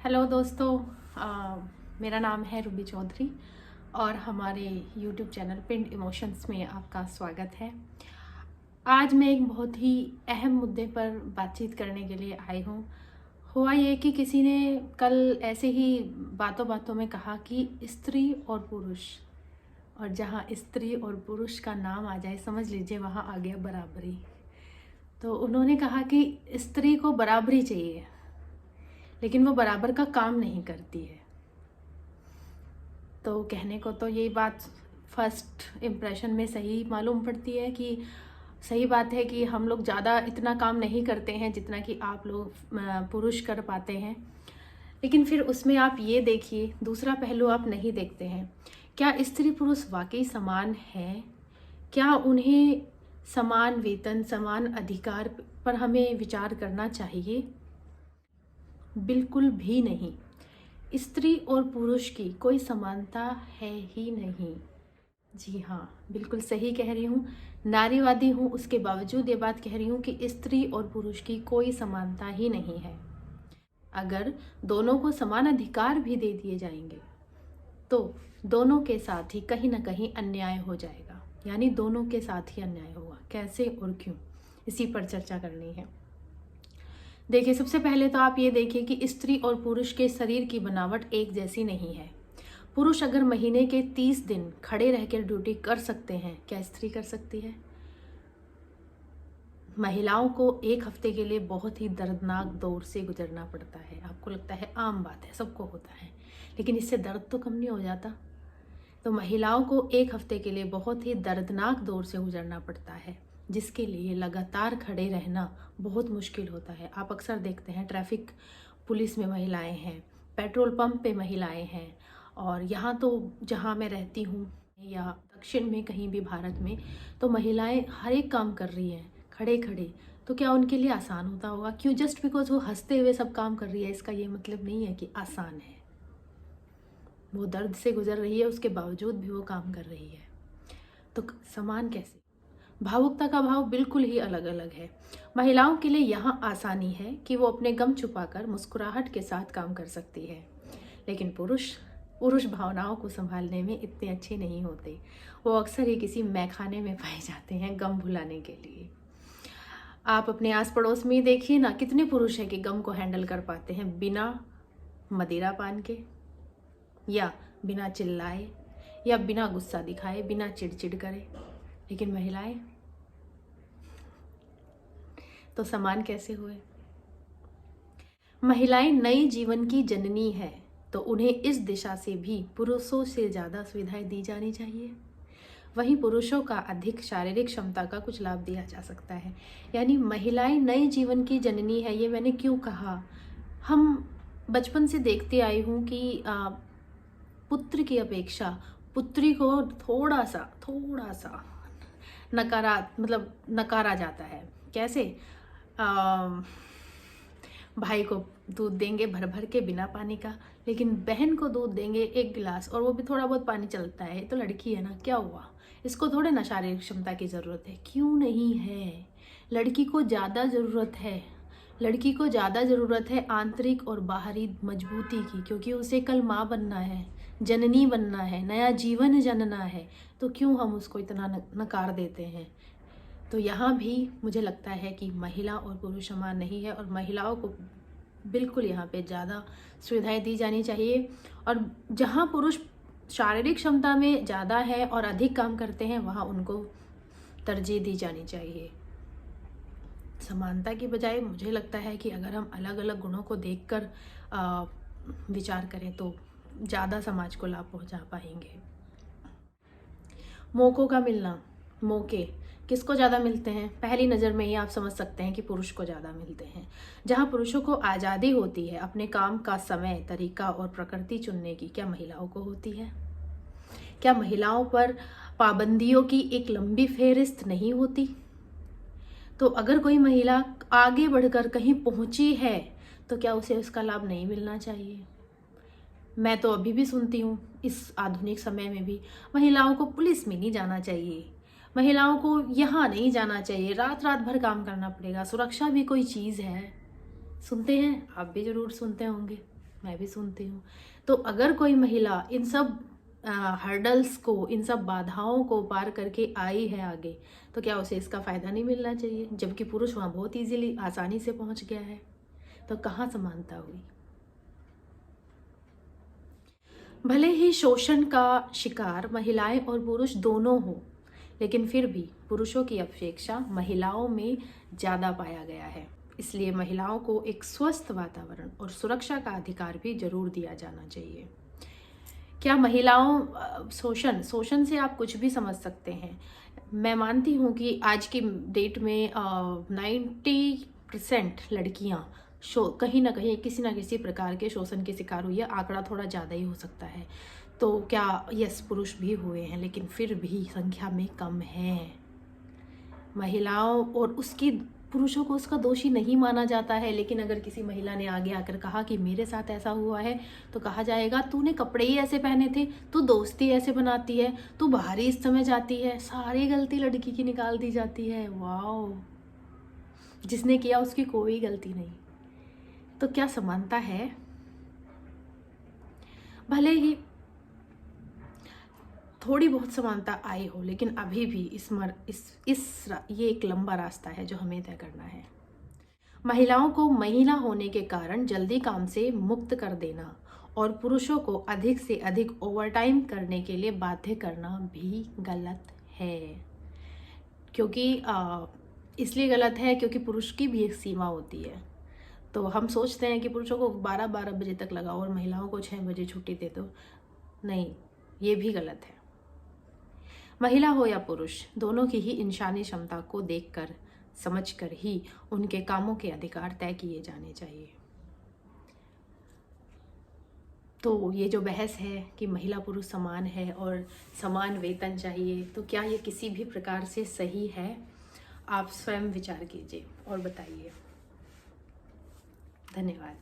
Hello दोस्तों, मेरा नाम है रूबी चौधरी और हमारे यूट्यूब चैनल पिंड इमोशंस में आपका स्वागत है। आज मैं एक बहुत ही अहम मुद्दे पर बातचीत करने के लिए आई हूँ। हुआ ये कि किसी ने कल ऐसे ही बातों बातों में कहा कि स्त्री और पुरुष, और जहाँ स्त्री और पुरुष का नाम आ जाए समझ लीजिए वहाँ आ गया बराबरी। तो उन्होंने कहा कि स्त्री को बराबरी चाहिए लेकिन वो बराबर का काम नहीं करती है। तो कहने को तो यही बात फर्स्ट इम्प्रेशन में सही मालूम पड़ती है कि सही बात है कि हम लोग ज़्यादा इतना काम नहीं करते हैं जितना कि आप लोग पुरुष कर पाते हैं। लेकिन फिर उसमें आप ये देखिए, दूसरा पहलू आप नहीं देखते हैं। क्या स्त्री पुरुष वाकई समान हैं? क्या उन्हें समान वेतन, समान अधिकार पर हमें विचार करना चाहिए? बिल्कुल भी नहीं। स्त्री और पुरुष की कोई समानता है ही नहीं। जी हाँ, बिल्कुल सही कह रही हूँ। नारीवादी हूँ, उसके बावजूद ये बात कह रही हूँ कि स्त्री और पुरुष की कोई समानता ही नहीं है। अगर दोनों को समान अधिकार भी दे दिए जाएंगे तो दोनों के साथ ही कहीं ना कहीं अन्याय हो जाएगा, यानी दोनों के साथ ही अन्याय होगा। कैसे और क्यों, इसी पर चर्चा करनी है। देखिए, सबसे पहले तो आप ये देखिए कि स्त्री और पुरुष के शरीर की बनावट एक जैसी नहीं है। पुरुष अगर महीने के 30 दिन खड़े रहकर ड्यूटी कर सकते हैं, क्या स्त्री कर सकती है? महिलाओं को एक हफ्ते के लिए बहुत ही दर्दनाक दौर से गुजरना पड़ता है। आपको लगता है आम बात है, सबको होता है, लेकिन इससे दर्द तो कम नहीं हो जाता। तो महिलाओं को एक हफ्ते के लिए बहुत ही दर्दनाक दौर से गुजरना पड़ता है, जिसके लिए लगातार खड़े रहना बहुत मुश्किल होता है। आप अक्सर देखते हैं ट्रैफिक पुलिस में महिलाएं हैं, पेट्रोल पंप पे महिलाएं हैं, और यहाँ तो जहाँ मैं रहती हूँ या दक्षिण में कहीं भी भारत में, तो महिलाएं हर एक काम कर रही हैं खड़े खड़े। तो क्या उनके लिए आसान होता होगा? क्यों? जस्ट बिकॉज वो हंसते हुए सब काम कर रही है, इसका ये मतलब नहीं है कि आसान है। वो दर्द से गुजर रही है, उसके बावजूद भी वो काम कर रही है। तो समान कैसे? भावुकता का भाव बिल्कुल ही अलग अलग है। महिलाओं के लिए यहाँ आसानी है कि वो अपने गम छुपाकर मुस्कुराहट के साथ काम कर सकती है, लेकिन पुरुष भावनाओं को संभालने में इतने अच्छे नहीं होते। वो अक्सर ही किसी मैखाने में पाए जाते हैं गम भुलाने के लिए। आप अपने आस पड़ोस में ही देखिए ना, कितने पुरुष हैं कि गम को हैंडल कर पाते हैं बिना मदिरा पान के, या बिना चिल्लाए, या बिना गुस्सा दिखाए, बिना चिड़चिड़ करे। लेकिन महिलाएं तो समान कैसे हुए? महिलाएं नई जीवन की जननी है, तो उन्हें इस दिशा से भी पुरुषों से ज़्यादा सुविधाएं दी जानी चाहिए। वहीं पुरुषों का अधिक शारीरिक क्षमता का कुछ लाभ दिया जा सकता है। यानी महिलाएं नई जीवन की जननी है, ये मैंने क्यों कहा? हम बचपन से देखते आई हूँ कि पुत्र की अपेक्षा पुत्री को थोड़ा सा नकारा जाता है। कैसे? भाई को दूध देंगे भर भर के बिना पानी का, लेकिन बहन को दूध देंगे 1 गिलास, और वो भी थोड़ा बहुत पानी चलता है। तो लड़की है ना, क्या हुआ? इसको थोड़े ना शारीरिक क्षमता की ज़रूरत है। क्यों नहीं है? लड़की को ज़्यादा ज़रूरत है। लड़की को ज़्यादा ज़रूरत है आंतरिक और बाहरी मजबूती की, क्योंकि उसे कल माँ बनना है, जननी बनना है, नया जीवन जनना है। तो क्यों हम उसको इतना नकार देते हैं? तो यहाँ भी मुझे लगता है कि महिला और पुरुष समान नहीं है, और महिलाओं को बिल्कुल यहाँ पे ज़्यादा सुविधाएं दी जानी चाहिए। और जहाँ पुरुष शारीरिक क्षमता में ज़्यादा है और अधिक काम करते हैं, वहाँ उनको तरजीह दी जानी चाहिए। समानता की बजाय मुझे लगता है कि अगर हम अलग अलग गुणों को देखकर विचार करें तो ज़्यादा समाज को लाभ पहुँचा पाएंगे। मौक़ों का मिलना, मौके किसको ज़्यादा मिलते हैं? पहली नज़र में ही आप समझ सकते हैं कि पुरुष को ज़्यादा मिलते हैं। जहाँ पुरुषों को आज़ादी होती है अपने काम का समय, तरीका और प्रकृति चुनने की, क्या महिलाओं को होती है? क्या महिलाओं पर पाबंदियों की एक लंबी फेहरिस्त नहीं होती? तो अगर कोई महिला आगे बढ़कर कहीं पहुंची है तो क्या उसे उसका लाभ नहीं मिलना चाहिए? मैं तो अभी भी सुनती हूँ, इस आधुनिक समय में भी, महिलाओं को पुलिस में नहीं जाना चाहिए, महिलाओं को यहाँ नहीं जाना चाहिए, रात रात भर काम करना पड़ेगा, सुरक्षा भी कोई चीज़ है। सुनते हैं, आप भी ज़रूर सुनते होंगे। मैं भी सुनती हूँ। तो अगर कोई महिला इन सब हर्डल्स को, इन सब बाधाओं को पार करके आई है आगे, तो क्या उसे इसका फ़ायदा नहीं मिलना चाहिए? जबकि पुरुष वहाँ बहुत इजीली, आसानी से पहुँच गया है। तो कहाँ समानता हुई? भले ही शोषण का शिकार महिलाएं और पुरुष दोनों हो, लेकिन फिर भी पुरुषों की अपेक्षा महिलाओं में ज़्यादा पाया गया है। इसलिए महिलाओं को एक स्वस्थ वातावरण और सुरक्षा का अधिकार भी जरूर दिया जाना चाहिए। क्या महिलाओं शोषण शोषण से आप कुछ भी समझ सकते हैं। मैं मानती हूँ कि आज की डेट में 90% लड़कियाँ कहीं ना कहीं किसी ना किसी प्रकार के शोषण के शिकार हुई है। आंकड़ा थोड़ा ज़्यादा ही हो सकता है। तो क्या यस, पुरुष भी हुए हैं, लेकिन फिर भी संख्या में कम है महिलाओं। और उसकी पुरुषों को उसका दोषी नहीं माना जाता है, लेकिन अगर किसी महिला ने आगे आकर कहा कि मेरे साथ ऐसा हुआ है, तो कहा जाएगा तूने कपड़े ही ऐसे पहने थे, तू दोस्ती ऐसे बनाती है, तू बाहर ही इस समय जाती है। सारी गलती लड़की की निकाल दी जाती है। वाओ, जिसने किया उसकी कोई गलती नहीं। तो क्या समानता है? भले ही थोड़ी बहुत समानता आई हो, लेकिन अभी भी ये एक लंबा रास्ता है जो हमें तय करना है। महिलाओं को महिला होने के कारण जल्दी काम से मुक्त कर देना और पुरुषों को अधिक से अधिक ओवरटाइम करने के लिए बाध्य करना भी गलत है। क्योंकि इसलिए गलत है क्योंकि पुरुष की भी एक सीमा होती है। तो हम सोचते हैं कि पुरुषों को 12-12 बजे तक लगाओ और महिलाओं को 6 बजे छुट्टी दे दो। नहीं, ये भी गलत है। महिला हो या पुरुष, दोनों की ही इंसानी क्षमता को देखकर, समझकर ही उनके कामों के अधिकार तय किए जाने चाहिए। तो ये जो बहस है कि महिला पुरुष समान है और समान वेतन चाहिए, तो क्या ये किसी भी प्रकार से सही है? आप स्वयं विचार कीजिए और बताइए। धन्यवाद।